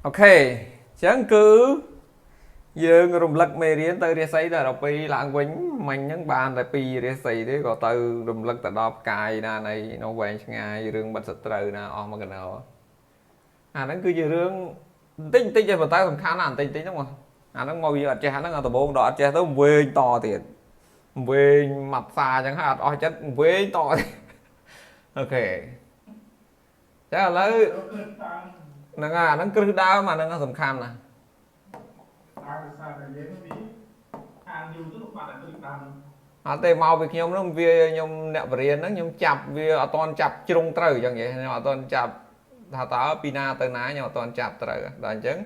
ok chẳng cứ dương rung lắc mê riêng tới riêng xây là pi lạng quýnh mình những bàn là pi riêng xây đấy có từ rung lắc tại đó cài na này nó quen ngay rương bật sật trời na o mà gần nào nó cứ như rương tinh tinh cho vào tay còn khá là tinh tinh đúng không nó ngồi ở che nó ngồi bốn đó che tới quê to tiền quê mặt xa chẳng hạn oi chất quê to ok chắc là lấy nó cứ đau mà nó sầm kham nè tê mau việc nhom nó về nhom nẹo bền nó nhom chập về ở toàn chập trung trời chẳng vậy nhưng mà toàn chập thà tao pina tới ná nhưng mà toàn chập trời là chứng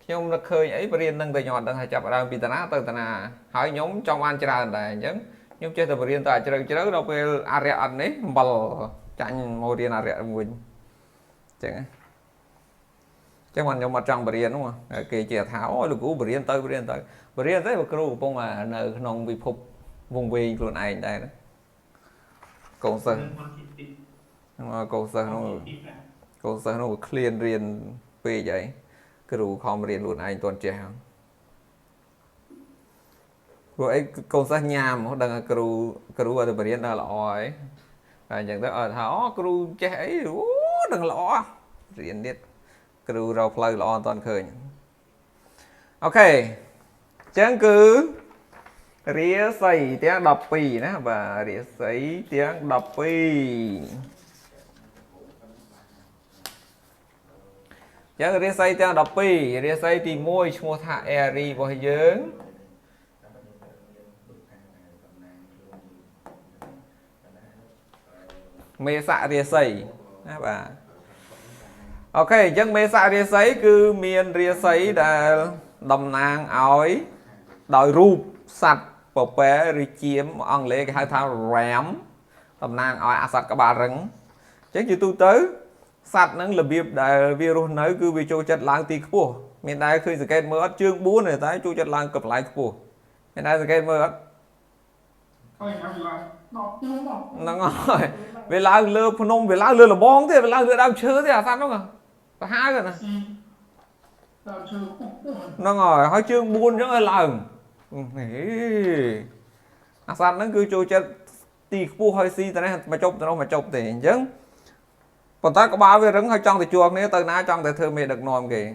nhom nó khơi ấy bền nâng tới nhọn đang hay chập ở đâu pina tới ná hỏi nhóm trong ăn chả là chứng nhom chơi từ bền tại chơi đâu về area ăn ấy bal chanh màu điên area mình chẳng chắc mình nhom mặt trăng bền đúng không kì chè tháo được cú bền tới mà kêu bông mà nơi nông bị phục vùng vi luôn này đây đó cầu sơn nó clean riêng về vậy cái đủ không riêng luôn anh toàn trẻ rồi cầu sơn nhà mà đang kêu ở đây riêng là lỏi và nhận tới ở tháo kêu trẻ ấy đừng lõ riêng biết kêu rau phơi lõ toàn khơi ok chẳng cứ rỉa xây tiếng đọc pì nè và rỉa xây tiếng đọc pì chẳng rỉa xây tiếng đọc pì rỉa xây thì môi mua thả eri vào dưỡng mê xạ rỉa xây và ok chẳng mê xạ rỉa xây cứ miền rỉa xây đã đầm nàng ói đòi rụp sạch bộ bé rì chiếm ông lê cái hai thao rém tầm nàng oi sạch các bà rừng chứ như tôi tới sạch nó là việc đại virus nói cứ vì cho chất lang tì khổ miền đây khi cái mưa chương 4 này tới cho chất lang cập lại khổ miền đây cái mưa nó ngồi về lang lơ phun về lang lơ là bong thế về lang lơ đang chứa thế à sao nó có hai rồi nè nó ngồi hỏi chương 4 chứ lần san nó cứ cho chết tì phu hơi si tại này mà chụp thì chứ còn ta có bao về rừng hơi trong thì chuột nếu từ ná trong thì thưa mẹ được nòm kì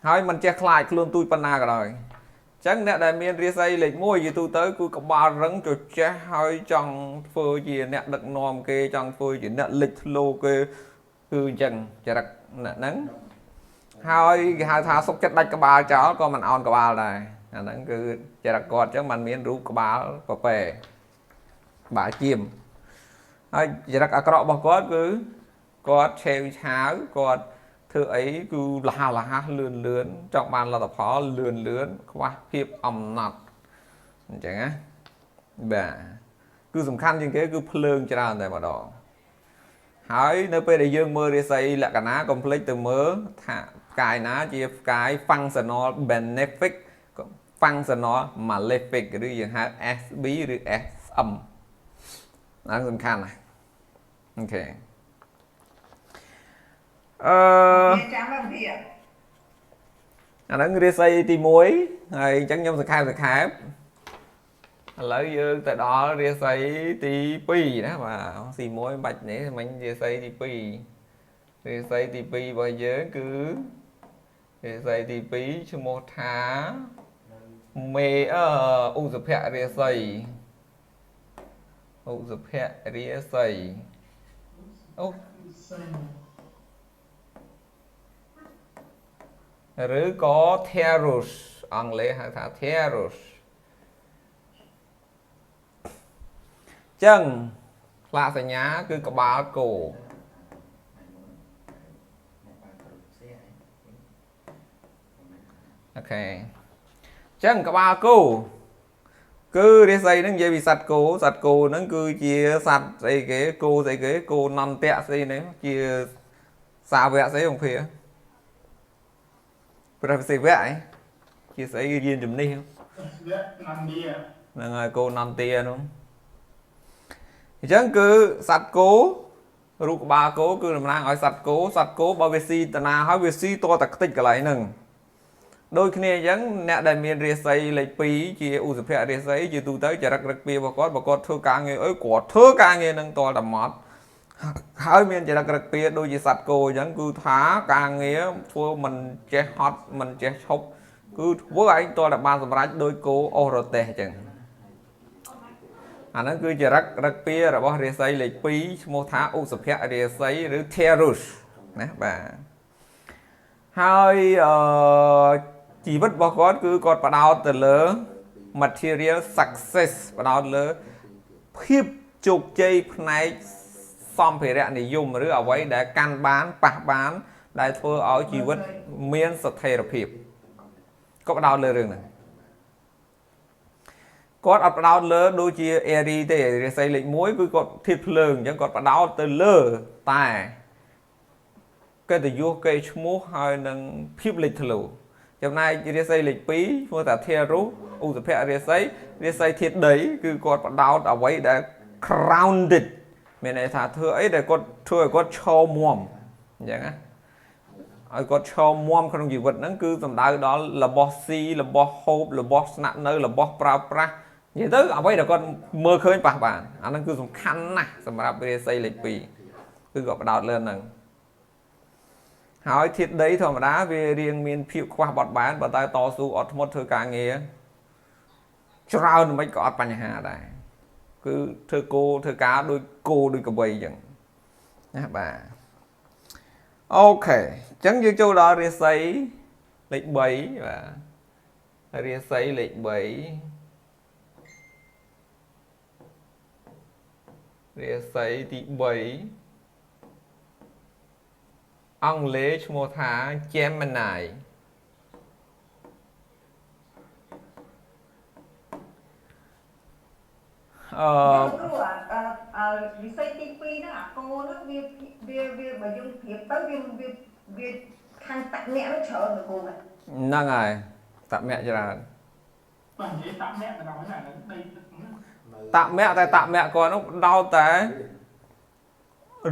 hỏi mình che lại luôn tôi panna cả rồi chắc nè đại miền ria xây lịch môi gì tôi tới tôi có ba rừng cho che hơi trong phơi gì nè được nòm kì trong phơi gì nè lịch lô kì cứ chừng chả đặt nắng hai thao xúc chất đạch cái ba cháu con mình on cái ba này nó cứ chả đặt cọt chứ mình miễn rú cái ba có về bà chim chả đặt cọ bao cọt cứ cọt treo cháo cọt thứ ấy cứ là lươn trong bàn là tập phó lươn qua hiệp ẩm nọt chẳng á bà cứ dùng khăn trên cái cứ phơi cho này mà đỏ hỏi nơi bây giờ mơ đi xây là cả ná complete từ mớ thả cái ná chỉ cái functional benefit functional malefic cái gì ha SB rồi S âm nó dùng khăn này ok nó đi xây thì muối hay chẳng nhông sự khai lấy dương tại đó đi xây tí pi đó mà xì mối bạch này mình đi xây tí pi đi xây tí pi bao giờ cứ đi xây tí pi cho một tháng mê u dập hẹ đi xây u dập hẹ đi xây rồi có terrorist anh lấy hai thằng terrorist chân là sẽ nhá cứ có ba cổ ok chân có ba cổ cứ đi xây nó dễ bị sạch cổ nó cứ chia sạch xây cái cô nằm tẹt xây này chia xa vẽ xây không phía bây giờ xây vẽ chia xây riêng chùm đi không là người cô nằm tia đúng chẳng cứ sạch cố រូបក្បាលគោគឺតំណាងឲ្យសត្វគោបើវាស៊ីតាណាហើយវាស៊ីតតែខ្ទេចកន្លែងហ្នឹងដូចគ្នាអញ្ចឹងអ្នកដែលមានរាសីលេខ2ជាឧសភៈរាសីជាទូទៅចរិតរឹកពីរបស់គាត់បើគាត់ធ្វើការងារអីគាត់ធ្វើការងារនឹងតតែមកហើយមានចរិតរឹកពីដូចជាសត្វគោអញ្ចឹងគឺថាការងារធ្វើមិនចេះហត់មិនចេះឈប់គឺធ្វើឯងតតែបានសម្រេចដោយគោអូសរទេះអញ្ចឹងអាហ្នឹងគឺចរិតរឹកពីរបស់រាសីលេខ2ឈ្មោះថាឧសភៈរាសីឬ Taurus ណាបាទហើយជីវិតរបស់គាត់គឺគាត់ផ្ដោតទៅលើ material success ផ្ដោតលើភាពជោគជ័យផ្នែកសម្ភារៈនិយមឬអ្វីដែលកាន់បានប៉ះបានដែលធ្វើឲ្យជីវិតមានស្ថិរភាពគាត់ផ្ដោតលើរឿងហ្នឹងគាត់អត់ផ្ដោតលើដូចជា Aries ទេរាសីលេខ1គឺគាត់ធាតុភ្លើងអញ្ចឹងគាត់ផ្ដោតទៅលើតែកិត្តិយសកេរ្តិ៍ឈ្មោះហើយនឹងភាពលេចធ្លោចំណែករាសីលេខ2ឈ្មោះថា Taurus ឧសភៈរាសីធាតុដីគឺគាត់ផ្ដោតអ្វីដែល grounded មានន័យថាធ្វើអីដែលគាត់ធ្វើឲ្យគាត់ឈរមាំអញ្ចឹងណាឲ្យគាត់ឈរមាំក្នុងជីវិតហ្នឹងគឺសំដៅដល់របស់ស៊ីរបស់ហូបរបស់ស្នាក់នៅរបស់ប្រើប្រាស់និយាយទៅអ្វីដែលគាត់មើលឃើញប៉ះបានអាហ្នឹងគឺសំខាន់ណាស់សម្រាប់រាសីលេខ2គឺគាត់ផ្ដោតលើហ្នឹងហើយធាតុដីធម្មតាវារៀងមានភាពខ្វះបត់បែនបើតែតស៊ូអត់ធ្មត់ធ្វើការងារច្រើនមិនក៏អត់បញ្ហាដែរគឺធ្វើការដូចគោដូចកបីអញ្ចឹងណាបាទអូខេអញ្ចឹងយើងចូលដល់រាសីលេខ3បាទរាសីលេខ3រាសីទី3អង់គ្លេសឈ្មោះថា Gemini វិស័យទី2ហ្នឹងអាគោហ្នឹងវាបើយើងប្រៀបទៅវាខាងតាក់អ្នកនោះច្រើនទៅគោហ្នឹងហើយតាក់អ្នកច្រើនបាទនិយាយតាក់អ្នកទៅដល់ហ្នឹងដីតាក់អ្នកតែតាក់អ្នកគាត់នោះដោតតែ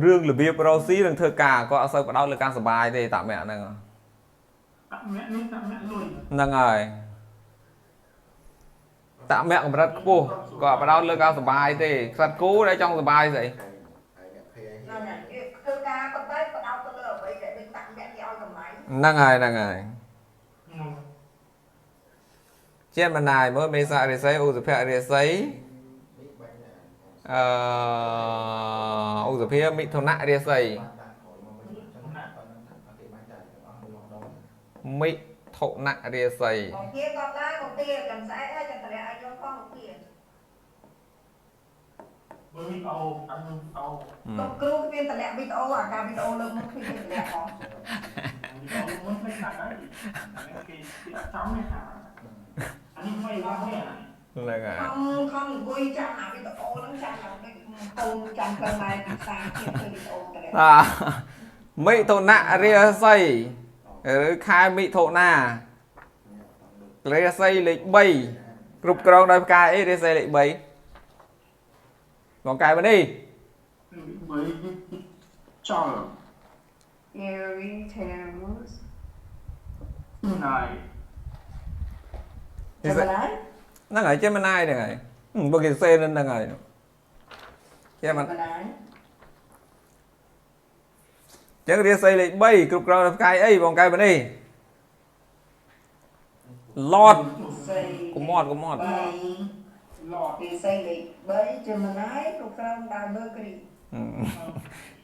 រឿងរបៀបរស់ស៊ីនឹងធ្វើការគាត់អត់សូវផ្ដោតលើការសុបាយទេតាក់អ្នកហ្នឹងតាក់អ្នកនេះតាក់អ្នកលុយហ្នឹងហើយតាក់អ្នកកម្រិតខ្ពស់គាត់ផ្ដោតលើការសុបាយទេសត្វគោដែលចង់សុបាយស្អីហ្នឹងហើយធ្វើការប៉ុន្តែផ្ដោតទៅលើអ្វីដែលដូចតាក់អ្នកគេឲ្យតម្លៃហ្នឹងហើយGemini មើលមេសារាសីឧសភៈរាសីឧសភាមិថុនរាសីមិថុនរាសីបងទាក៏ដែរបងទាចាំស្អែកហើយចាំតម្លាក់ឲ្យយកផងបងទាមើលវីដេអូតាមវីដេអូក៏គ្រូមានតម្លាក់វីដេអូអាការវីដេអូលើកមុនឃើញតម្លាក់ផងវីដេអូមុនឃើញណាស់ហើយគេអត់ចំទេហាអានេះមិនមកទេហ្នឹងហើយខំអង្គុយចាំអាវីដេអូហ្នឹងចាំដល់កូនចាំកន្លែងភាសាទៀតឃើញវីដេអូទៅមិថុនរាសីឬខែមិថុនារាសីលេខ3គ្រប់គ្រងដោយផ្កាយអីរាសីលេខ3បងកែមកនេះចោល Aries Taurus ណៃហ្នឹងហើយGeminiហ្នឹងហើយបើគេសេហ្នឹងហើយGeminiចឹងរាសីលេខ3គ្រប់គ្រងដោយផ្កាយអីបងកែមកនេះ Lord កុំមាត់Lord រាសីលេខ3 Gemini គ្រប់គ្រងដោយ Mercury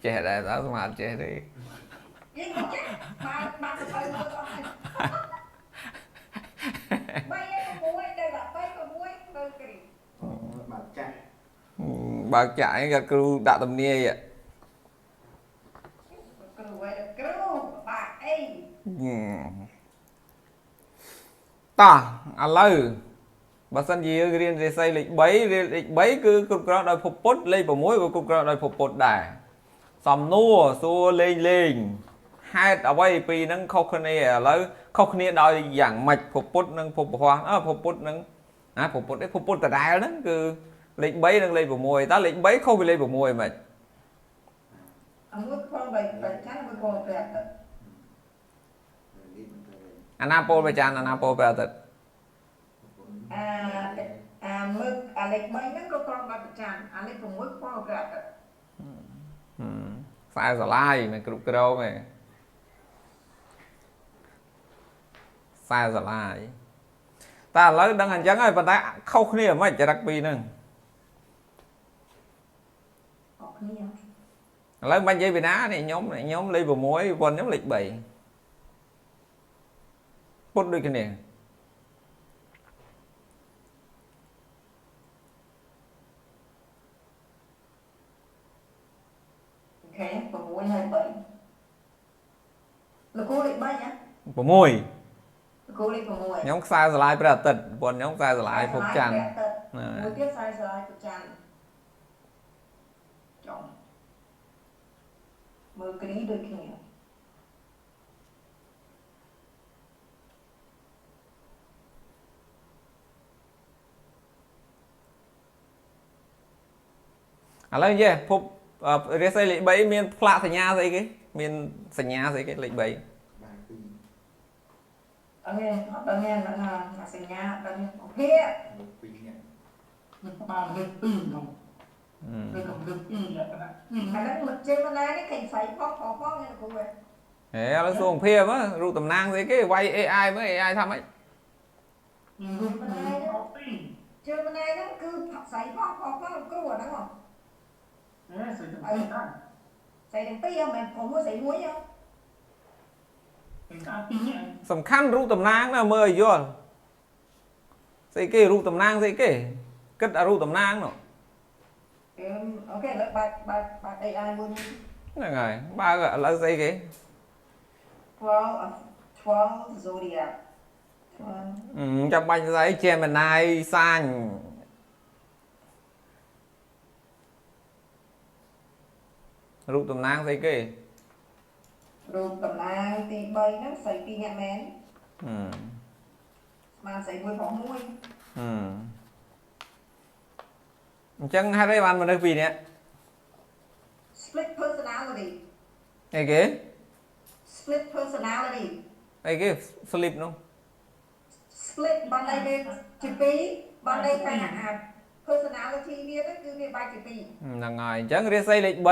ចេះដែរតើស្មាតចេះទេយើងចេះបានទៅមើលអស់ហើយបើចាក់ឯងគ្រូដាក់ទំនាយគ្រូបាក់អីតោះឥឡូវបើសិនជាយើងរៀនរាសីលេខ3លេខ3គឺគ្រប់គ្រងដោយភពពុទ្ធលេខ6ក៏គ្រប់គ្រងដោយភពពុទ្ធដែរសំណួរសួរលេងហេតុអ្វីពីរហ្នឹងខុសគ្នាឥឡូវខុសគ្នាដោយយ៉ាងម៉េចភពពុទ្ធនិងភពពហោះភពពុទ្ធនិងភពពុទ្ធដដែលហ្នឹងគឺលេខ3និងលេខ6តើលេខ3ខុសពីលេខ6ហ្មង មួយផងបីប្រចាំមួយផងប្រែទៅ អាណាពលប្រចាំអាណាពលប្រតិ មើលអាលេខ3ហ្នឹងក៏ផងបីប្រចាំអាលេខ6ផងប្រែទៅ ខ្សែស្រឡាយមិនគ្រប់គ្រងទេខ្សែស្រឡាយតែឥឡូវដឹងអញ្ចឹងហើយប៉ុន្តែខុសគ្នាមិនចរិតពីរហ្នឹង អត់គ្នា ឥឡូវមិននិយាយពីណានេះខ្ញុំលេខ6ប៉ុនខ្ញុំលេខ3ពុតដូចគ្នា អូខេ6ហើយ3លោកគ្រូលេខ3ហ៎ 6 លោកគ្រូលេខ6 ខ្ញុំខ្សែស្រឡាយព្រះអាទិត្យប៉ុនខ្ញុំខ្សែស្រឡាយភពច័ន្ទ មួយទៀតខ្សែស្រឡាយប្រចាំចុងមើលគ្រីដូចគ្នា ឥឡូវនិយាយភពរាសីលេខ3មានផ្លាកសញ្ញាស្អីគេមានសញ្ញាស្អីគេលេខ3 អត់មានអត់មានសញ្ញាអត់មានអូខេ มันประมาณเรื่องตื้นเนาะเรื่องของเรื่องตื้นเนี่ยนะ អាហ្នឹងមកជិះមកណានេះឃើញស្អីផងនេះលោកគ្រូហ៎ ហេឥឡូវសួរអង្គភាពរូបតំណាងស្អីគេវាយ AI មើល AI ថាម៉េច เรื่องของตื้น ជិះមកណាហ្នឹងគឺស្អីផងលោកគ្រូអាហ្នឹងហ៎ เนี่ยสิ่งที่ไม่ได้ ស្អីទាំងពីរហ៎មិនព្រមមួយស្អីមួយហ៎ เป็นการตื้นเนี่ย សំខាន់រូបតំណាងណាមើលឲ្យយល់ស្អីគេរូបតំណាងស្អីគេគិតអារូបតំណាងនោះ អូខេឥឡូវបើក AI មួយនេះ ហ្នឹងហើយបើឥឡូវស្អីគេ 12 zodiac ចាំបាច់ស្អី Gemini សាញរូបតំណាងស្អីគេ រូបតំណាងទី3ហ្នឹងស្អីពីរអ្នកមែន ស្មានស្អីមួយផងមួយ អញ្ចឹងហេតុអីបានមនុស្សពីរនាក់ split personality អីគេ split personality អីគេ flip នោះ split បានន័យវាជាពីរបានន័យថាអា personality វាហ្នឹងគឺវាបែកជាពីរ ហ្នឹងហើយអញ្ចឹងរាសីលេខ3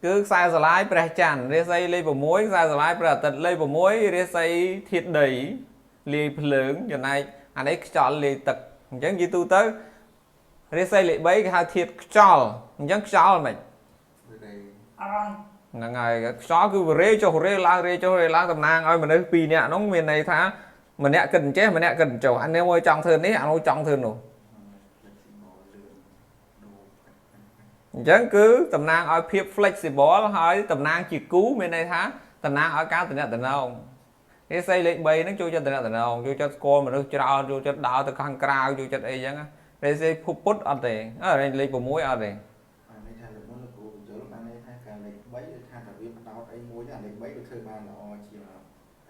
គឺខ្សែស្រឡាយព្រះច័ន្ទរាសីលេខ6ខ្សែស្រឡាយព្រះអាទិត្យលេខ6រាសីធាតុដីលាយភ្លើងចំណែកអានេះខ្យល់លាយទឹកអញ្ចឹងនិយាយទូទៅរាសីលេខ3គេហៅធាតុខ្យល់អញ្ចឹងខ្យល់មិន អារម្មណ៍ ហ្នឹងហើយខ្យល់គឺរេចុះរេឡើងរេចុះរេឡើងតំណាងឲ្យមនុស្សពីរនាក់ហ្នឹងមានន័យថាម្នាក់គិតអញ្ចេះម្នាក់គិតអញ្ចោះអានេះមួយចង់ធ្វើនេះអានោះចង់ធ្វើនោះអញ្ចឹងគឺតំណាងឲ្យភាព flexible ហើយតំណាងជាគូមានន័យថាតំណាងឲ្យការតំណែងរាសីលេខ3ហ្នឹងចូលចិត្តតំណែងចូលចិត្តស្គាល់មនុស្សច្រើនចូលចិត្តដើរទៅខាងក្រៅចូលចិត្តអីចឹងរាសីភពពុទ្ធអត់ទេលេខ6អត់ទេ បានន័យថាលោកមុនលោកគ្រូបញ្ចូលបានន័យថាការលេខ3ឬថាថាវាផ្ដោតអីមួយណាលេខ3វាធ្វើបានល្អជាង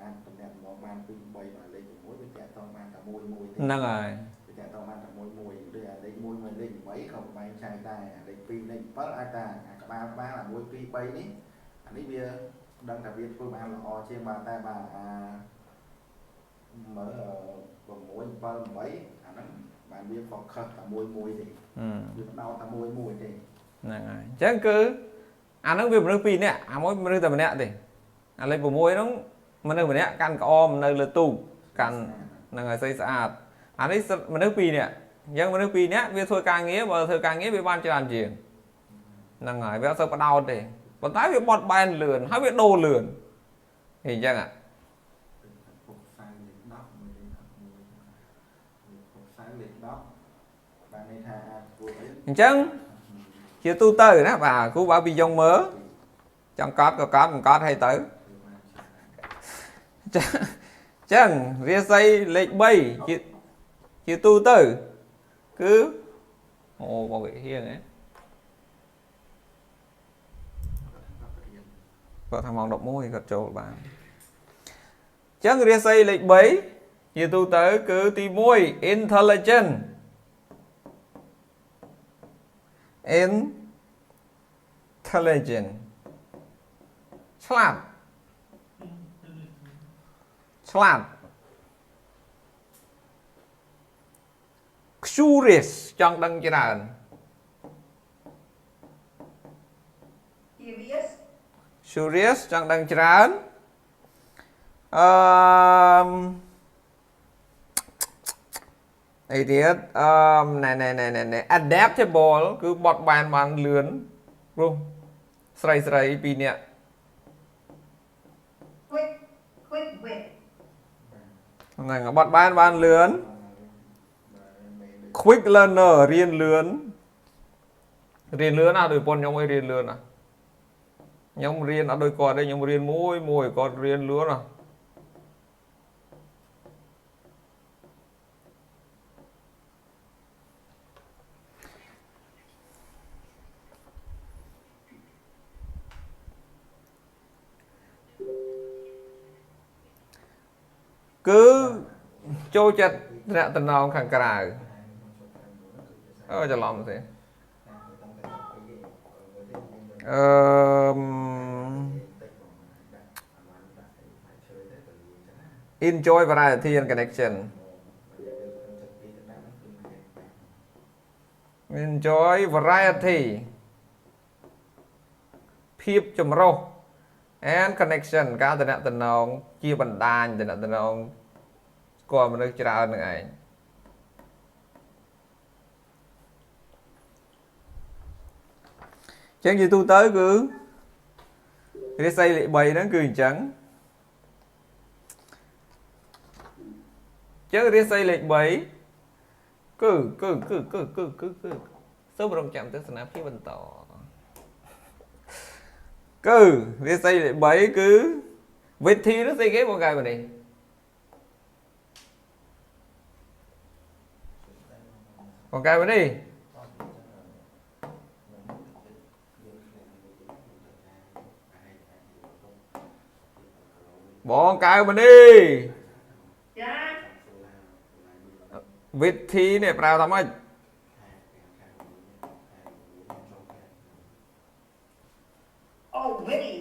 ការតំណាក់មកបានពី3ដល់លេខ6វាតាក់ទងបានតែមួយមួយទេ ហ្នឹងហើយ វាតាក់ទងបានតែមួយមួយដូចអាលេខ1មួយលេខ8ក៏បែងចែកដែរអាលេខ2លេខ7អាចថាអាក្បាលអា1 2 3នេះអានេះវាដឹងថាវាធ្វើបានល្អជាងបាទតែបាទអាមើល6 7 8អាហ្នឹងបានវា focus តែមួយមួយទេវាផ្ដោតតែមួយមួយទេ ហ្នឹងហើយអញ្ចឹងគឺអាហ្នឹងវាមនុស្សពីរនាក់អាមួយមនុស្សតែម្នាក់ទេអាលេខ6ហ្នឹងមនុស្សម្នាក់កាន់ក្អមនៅលើទូកកាន់ហ្នឹងហើយស្អីស្អាតអានេះមនុស្សពីរនាក់អញ្ចឹងមនុស្សពីរនាក់វាធ្វើការងារបើធ្វើការងារវាបានច្រើនជាងហ្នឹងហើយវាអត់សូវបដោតទេប៉ុន្តែវាបត់បែនលឿនហើយវាដូរលឿនអញ្ចឹង អញ្ចឹងជាទូទៅណាបាទគ្រូបើពីយងមើលចង់កត់ក៏កត់មិនកត់ឲ្យទៅអញ្ចឹងរាសីលេខ3ជាទូទៅគឺអូបងវិហៀងហ៎គាត់ថាម៉ោង11គាត់ចូលបានអញ្ចឹងរាសីលេខ3ជាទូទៅគឺទី1 intelligent intelligent ឆ្លាតឆ្លាត curious ចង់ដឹងច្រើន Curious curious ចង់ដឹងច្រើនអីទៀតណែ adaptable គឺបត់បែនបានលឿនព្រោះស្រីពីរនាក់ quick wit ហ្នឹងបត់បែនបានលឿន quick learner រៀនលឿនណាដោយប៉ុនខ្ញុំឲ្យរៀនលឿនណាខ្ញុំរៀនអត់ដូចគាត់ទេខ្ញុំរៀនមួយគាត់រៀនលឿនណាគឺចូលចិត្តអ្នកតំណងខាងក្រៅច្រឡំទេenjoy variety and connection enjoy variety ភាពចម្រុះ and connection ការតំណងជាបណ្ដាញតំណងស្គាល់មនុស្សច្រើននឹងឯងចឹងនិយាយទូទៅគឺរាសីលេខ3ហ្នឹងគឺអញ្ចឹងចឹងរាសីលេខ3គឺសូមរងចាំទស្សនាភាពបន្តគឺរាសីលេខ3គឺវិធីនោះស្អីគេបងកែនេះបងកែនេះបងកៅមនីចាវិធីនេះប្រើថាម៉េច Oh witty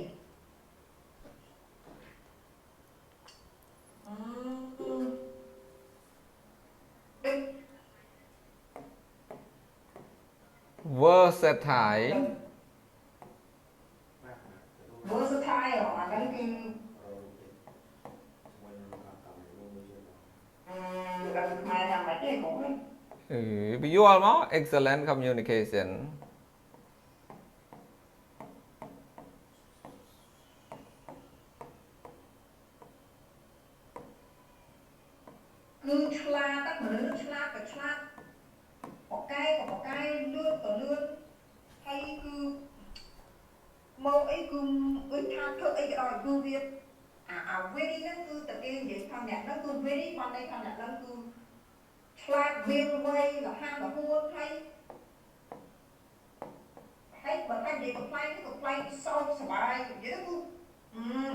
ដូច versatile versatile អាហ្នឹងគឺដល់ខ្មែរថាម៉េចទេគ្រូពីយល់មក excellent communication គឺឆ្លាតមនុស្សឆ្លាតក៏ឆ្លាតបកែក៏បកែលឿនក៏លឿនហើយគឺមកអីគឺថាធ្វើអីក៏ដោយគឺវាអា very ហ្នឹងគឺតែគេនិយាយថាអ្នកហ្នឹងគឺ very បានន័យថាអ្នកហ្នឹងគឺឆ្លាតវាងវៃលះហាមរហួនហើយបើតែនិយាយកំ pl ែងគឺកំ pl ែងសោកសប្បាយនិយាយទៅ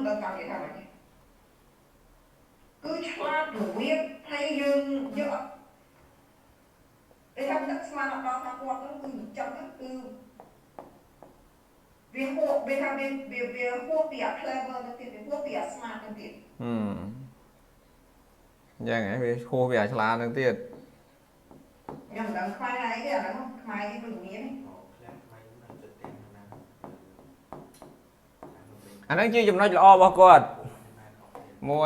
ដល់តាមនិយាយថាម៉េចគឺឆ្លាតរវាងហើយយើងយកអត់តែថាទឹកស្មានអត់ដល់ថាគាត់ហ្នឹងគឺចង់ហ្នឹងគឺវាហួសវាថាវាហួសពីអា clever ទៅទៀតវាហួសពីអា smart ទៅទៀតយ៉ាងហ្នឹងវាហួសពីអាឆ្លាតហ្នឹងទៀតខ្ញុំមិនដឹងខ្មែរអីទេអាហ្នឹងខ្មែរគេមិនមានទេអាហ្នឹងជាចំណុចល្អរបស់គាត់1 2 3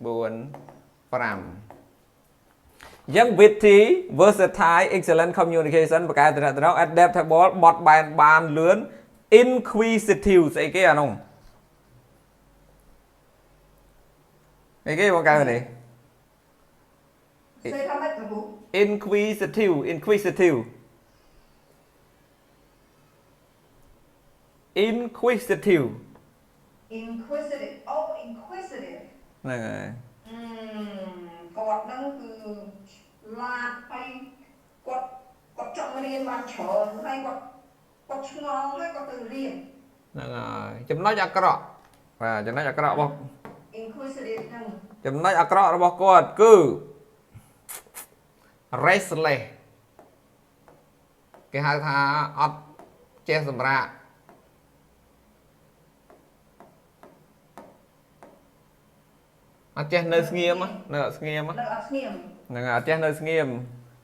4 5យ៉ាងវិធី versatile excellent communication បកកែតំណង adaptable បត់បែនបានលឿន inquisitive ស្អីគេអានោះអីគេបងកែនេះ សេថាម៉េចគ្រូ inquisitive inquisitive oh inquisitive ហ្នឹងហើយគាត់ហ្នឹងគឺឡាតហើយគាត់ចង់រៀនបានច្រើនហើយគាត់ឆ្ងល់ហើយគាត់ទៅរៀនហ្នឹងហើយចំណុចអាក្រក់បាទចំណុចអាក្រក់របស់ inquisitive ហ្នឹងចំណុចអាក្រក់របស់គាត់គឺ restless គេហៅថាអត់ចេះសម្រាក អត់ចេះនៅស្ងៀមនៅអត់ស្ងៀម នៅអត់ស្ងៀម ហ្នឹងអត់ចេះនៅស្ងៀម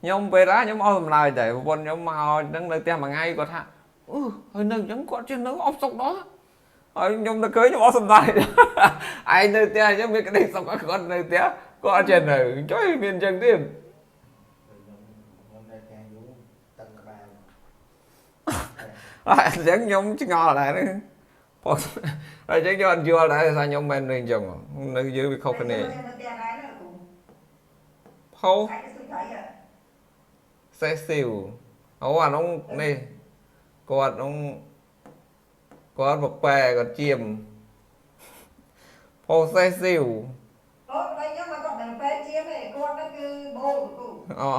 ខ្ញុំពេលណាខ្ញុំអស់សម្ដៅតែប្រពន្ធខ្ញុំមកហ្នឹងនៅផ្ទះមួយថ្ងៃគាត់ថាហើយនៅអញ្ចឹងគាត់ចេះនៅអស់សុខដល់ហើយខ្ញុំទៅឃើញខ្ញុំអស់សម្ដៅឯងនៅផ្ទះអញ្ចឹងមានក្តីសុខគាត់នៅផ្ទះគាត់អត់ចេះនៅចុយមានអញ្ចឹងទៀត ខ្ញុំនៅផ្ទះយូរតឹងក្បាល អញ្ចឹងខ្ញុំឆ្ងល់ដែរហ្នឹងប៉ុន្តែអញ្ចឹងខ្ញុំអត់យល់ដែរថាខ្ញុំមិននៅអញ្ចឹងនៅយើងវាខុសគ្នា នៅផ្ទះដែរណាគ្រូ ផោ តែស្ទុយត្រី សេះស៊ីវអូអានោះនេះគាត់នោះគាត់បបែគាត់ជាមផោសេះស៊ីវ គាត់តែខ្ញុំមកគាត់មិនពេជាទេគាត់ហ្នឹងគឺបូលគ្រូ អូ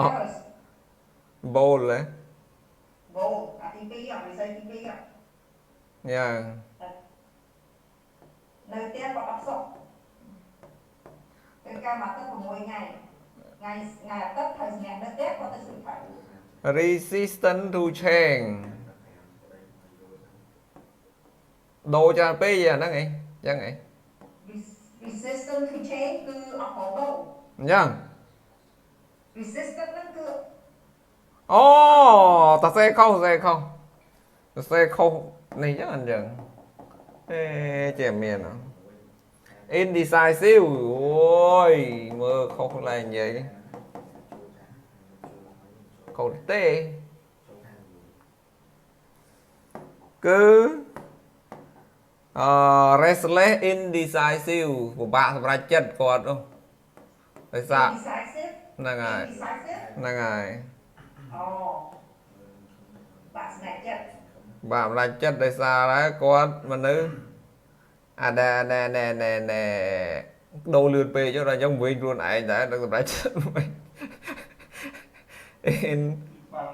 បូលហ៎ បូលអាទី2អត់វិស័យទី2 យ៉ា នៅផ្ទះគាត់អត់សុខពេលការមកទឹក6ថ្ងៃថ្ងៃអាទិត្យត្រូវសម្រាប់នៅផ្ទះគាត់ទៅស្ទុយត្រី resistant to change ដូរច្រើនពេកអាហ្នឹងអីចឹងអី resistant to change គឺអត់ប្រដូរ អញ្ចឹង resistant ហ្នឹងគឺ អូតសេខុសនេះចឹងអញ្ចឹងចេះមានហ៎ indecisive អូយមើលខុសឡើងនិយាយខុសទេគឺrestless indecisive ពិបាកសម្រេចចិត្តគាត់នោះដោយសារ decisive ហ្នឹងហើយ decisive ហ្នឹងហើយ អូបាក់ស្នេហ៍ចិត្ត បាក់សម្រេចចិត្តដោយសារតែគាត់មនុស្សអាណែដូរលឿនពេកចុះដល់ខ្ញុំវិញខ្លួនឯងដែរនឹងសម្រេចចិត្តមិន in បាទ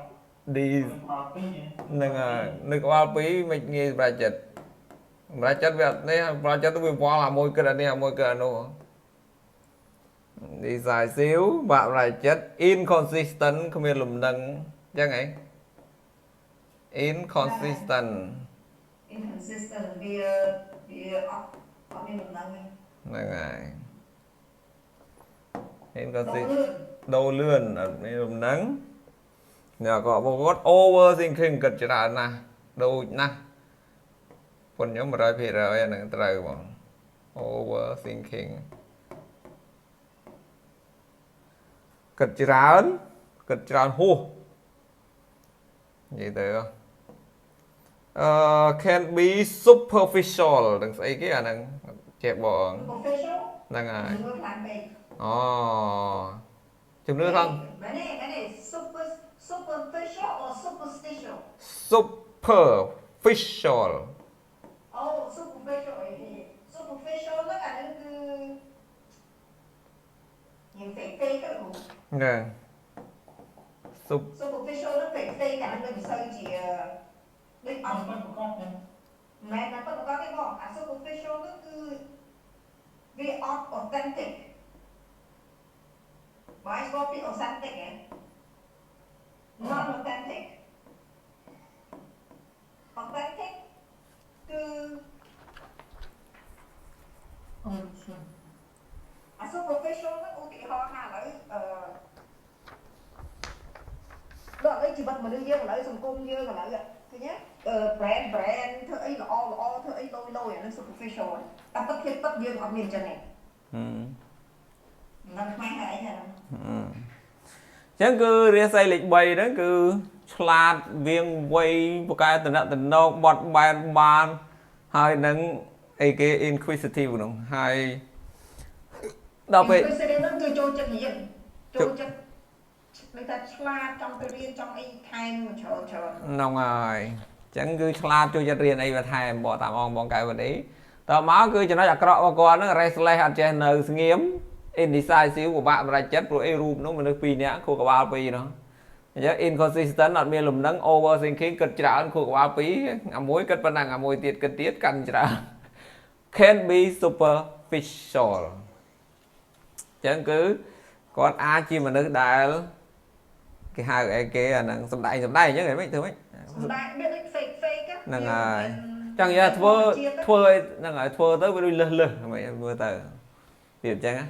the មកពី ហ្នឹងហើយនៅក្បាល2មិនងាយសម្រេចចិត្តសម្រេចចិត្តវាអត់នេះសម្រេចចិត្តទៅវាវល់អាមួយគិតអានេះអាមួយគិតអានោះ decisive បាក់សម្រេចចិត្ត inconsistent គ្មានលំនឹងអញ្ចឹងហី inconsistent inconsistent វាអត់មានដំណឹងទេ ហ្នឹងហើយ ដល់ inconsistent ដូរលឿនអត់មានលំនឹងអ្នកក៏បងគាត់ overthinking គិតច្រើនណាស់ដូចណាស់ប៉ុនខ្ញុំ 100% អាហ្នឹងត្រូវបង overthinking គិតច្រើនហួសនិយាយទៅcan be superficial ទាំងស្អីគេអាហ្នឹងចេះបង professional ហ្នឹងហើយ មើលខ្លាំងពេក អូជំនឿថង មែនទេ superficial or superstitious superficial អូ superficial អី superficial ហ្នឹងអាហ្នឹងគឺយើង fake ទៅ ហ្នឹង superficial ហ្នឹង fake អាហ្នឹងមិនសូវជាដូចអ អ ត់ ត់មិនប្រកបទេ មែនតែប៉ុន្តែទេបងអា superficial ហ្នឹងគឺវាអត់ authentic បាយស្គាល់ពី authentic ហ៎ not authentic authentic គឺ អត់សួរ អា superficial ហ្នឹងឧទាហរណ៍ថាឥឡូវដល់ឥឡូវជីវិតមនុស្សយើងឥឡូវសង្គមយើងឥឡូវឃើញទេ brand ធ្វើអីល្អធ្វើអីលយអាហ្នឹង superficial តែពិតភាពពិតយើងអត់មានអញ្ចឹងទេមិនខ្មែរហើយអីហ្នឹង ចឹងគឺរាសីលេខ3ហ្នឹងគឺឆ្លាតវៀងវៃបកកែតំណតំបត់បែនបានហើយនឹងអីគេ inquisitive ហ្នឹងហើយដល់ពេល inquisitive ហ្នឹងគឺចូលចិត្តរៀនចូលចិត្តដូចថាឆ្លាតចង់ទៅរៀនចង់អីថែមច្រើនហ្នឹងហើយចឹងគឺឆ្លាតចូលចិត្តរៀនអីបន្ថែមបងតាមបងកែវនេះតមកគឺចំណុចអាក្រក់របស់គាត់ហ្នឹង restless អត់ចេះនៅស្ងៀម indecisive ពិបាកសម្រេចចិត្តព្រោះអីរូបនោះមនុស្ស2នាក់ខួរក្បាល2នោះអញ្ចឹង inconsistent អត់មានលំនឹង overthinking គិតច្រើនខួរក្បាល2អាមួយគិតប៉ុណ្ណឹងអាមួយទៀតគិតទៀតកាន់ច្រើន can be superficial អញ្ចឹងគឺគាត់អាចជាមនុស្សដែលគេហៅអីគេអាហ្នឹងសំដែងអញ្ចឹងហីមិនធ្វើម៉េច សម្ដែងមានដូច fake ហ្នឹងហើយចង់និយាយធ្វើឲ្យហ្នឹងហើយធ្វើទៅវាដូចលឹះមិនមើលទៅ việc chẳng á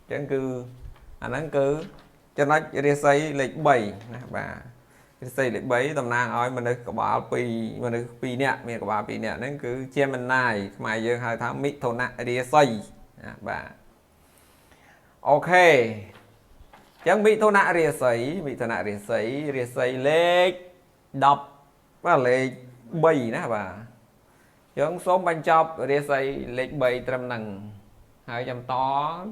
chẳng cứ anh ấy cứ cho nó rìa xây lịch 7 nè bà xây lịch 7 tầm nàng ơi mình được có bảo pi mình được pi nè mình có bảo pi nè nên cứ che mình này mày giờ 2 tháng mít thôn nè rìa xây bà ok chẳng bị thôn nạ rìa xây lịch đọc và lịch 7 nè bà chẳng số bánh chọc rìa xây lịch 7 trầm nằng ហើយ ចាំ ត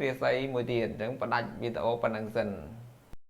វា ស្អី មួយ ទៀត អញ្ចឹង បដាច់ វីដេអូ ប៉ុណ្ណឹង សិន